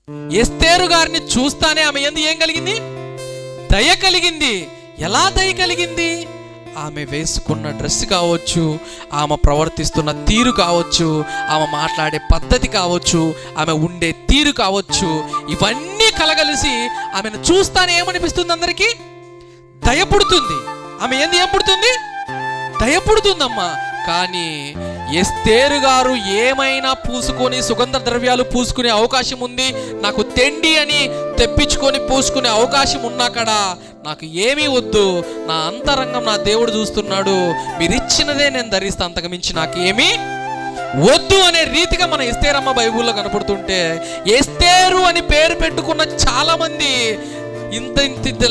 ఎస్తేరు గారిని చూస్తానే ఆమె యందు ఏం కలిగింది? దయ కలిగింది. ఎలా దయ కలిగింది? ఆమె వేసుకున్న డ్రెస్ కావచ్చు, ఆమె ప్రవర్తిస్తున్న తీరు కావచ్చు, ఆమె మాట్లాడే పద్ధతి కావచ్చు, ఆమె ఉండే తీరు కావచ్చు, ఇవన్నీ కలగలిసి ఆమెను చూస్తానే ఏమనిపిస్తుంది? అందరికీ దయ పుడుతుంది. ఆమె ఏంది ఏం పుడుతుంది? దయ పుడుతుందమ్మా. కానీ ఎస్తేరు గారు ఏమైనా పూసుకొని, సుగంధ ద్రవ్యాలు పూసుకునే అవకాశం ఉంది, నాకు తెండి అని తెప్పించుకొని పూసుకునే అవకాశం ఉన్నా కదా, నాకు ఏమీ వద్దు, నా అంతరంగం నా దేవుడు చూస్తున్నాడు, మీరు ఇచ్చినదే నేను ధరిస్తా, అంతకు మించి నాకు ఏమీ వద్దు అనే రీతిగా మన ఎస్తేరమ్మ బైబుల్లో కనపడుతుంటే, ఎస్తేరు అని పేరు పెట్టుకున్న చాలా మంది ఇంత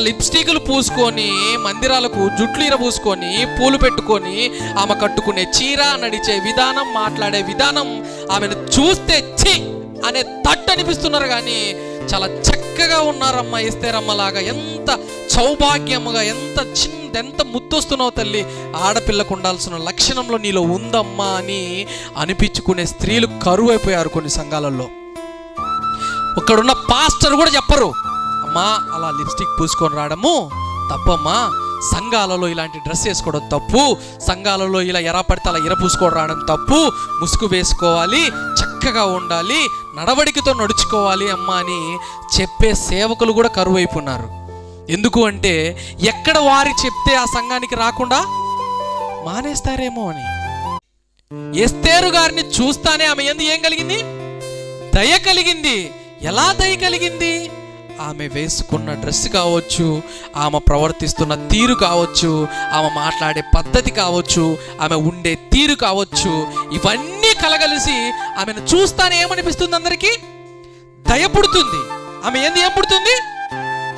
లిప్స్టిక్లు పూసుకొని, మందిరాలకు జుట్లు పూసుకొని, పూలు పెట్టుకొని, ఆమె కట్టుకునే చీర, నడిచే విధానం, మాట్లాడే విధానం, ఆమెను చూస్తే ఛీ అనే తట్టు అనిపిస్తున్నారు. కానీ చాలా చక్కగా ఉన్నారమ్మా ఎస్తేరమ్మలాగా. ఎంత సౌభాగ్యముగా, ఎంత ముద్దొస్తున్నావు తల్లి, ఆడపిల్లకు ఉండాల్సిన లక్షణంలో నీలో ఉందమ్మా అని అనిపించుకునే స్త్రీలు కరువు అయిపోయారు కొన్ని సంఘాలలో. ఇక్కడున్న పాస్టర్ కూడా చెప్పరు, అమ్మా అలా లిప్స్టిక్ పూసుకొని రావడము తప్పమ్మా, సంఘాలలో ఇలాంటి డ్రెస్ వేసుకోవడం తప్పు, సంఘాలలో ఇలా ఎరా పడితే అలా పూసుకొని రావడం తప్పు, ముసుగు వేసుకోవాలి, చక్కగా ఉండాలి, నడవడికతో నడుచుకోవాలి అమ్మా అని చెప్పే సేవకులు కూడా కరువు అయిపోయినారు. ఎందుకు అంటే ఎక్కడ వారి చెప్తే ఆ సంఘానికి రాకుండా మానేస్తారేమో అని. ఎస్తేరు గారిని చూస్తానే ఆమె యందు ఏం కలిగింది? దయ కలిగింది. ఎలా దయ కలిగింది? ఆమె వేసుకున్న డ్రెస్ కావచ్చు, ఆమె ప్రవర్తిస్తున్న తీరు కావచ్చు, ఆమె మాట్లాడే పద్ధతి కావచ్చు, ఆమె ఉండే తీరు కావచ్చు, ఇవన్నీ కలగలిసి ఆమెను చూస్తానే ఏమనిపిస్తుంది? అందరికీ దయ పుడుతుంది. ఆమె ఏంది ఏం పుడుతుంది?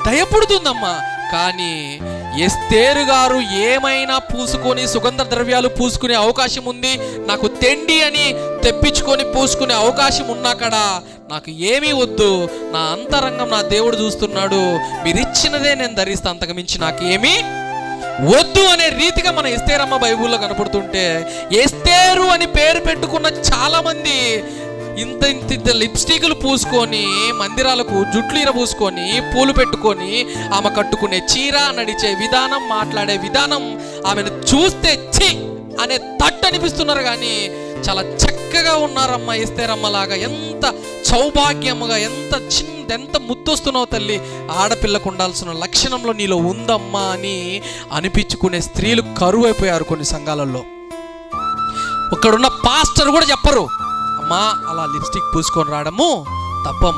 దయ పుడుతుందమ్మా. కానీ ఎస్తేరు గారు ఏమైనా పూసుకొని, సుగంధ ద్రవ్యాలు పూసుకునే అవకాశం ఉంది, నాకు తెండి అని తెప్పించుకొని పూసుకునే అవకాశం ఉన్నా కదా, నాకు ఏమీ వద్దు, నా అంతరంగం నా దేవుడు చూస్తున్నాడు, మీరు ఇచ్చినదే నేను ధరిస్తా, అంతకు మించి నాకు ఏమీ వద్దు అనే రీతిగా మన ఎస్తేరమ్మ బైబుల్లో కనపడుతుంటే, ఎస్తేరు అని పేరు పెట్టుకున్న చాలా మంది ఇంత లిప్స్టిక్లు పూసుకొని, మందిరాలకు జుట్లు పూసుకొని, పూలు పెట్టుకొని, ఆమె కట్టుకునే చీర, నడిచే విధానం, మాట్లాడే విధానం, ఆమెను చూస్తే ఛీ అనే తట్టు అనిపిస్తున్నారు. కానీ చాలా చక్కగా ఉన్నారమ్మా ఎస్తేరమ్మలాగా. ఎంత సౌభాగ్యముగా, ఎంత ముద్దొస్తున్నావు తల్లి, ఆడపిల్లకు ఉండాల్సిన లక్షణంలో నీలో ఉందమ్మా అని అనిపించుకునే స్త్రీలు కరువు అయిపోయారు కొన్ని సంఘాలలో. ఇక్కడున్న పాస్టర్ కూడా చెప్పరు, అమ్మా అలా లిప్స్టిక్ పూసుకొని రావడము తప్పమ్మా.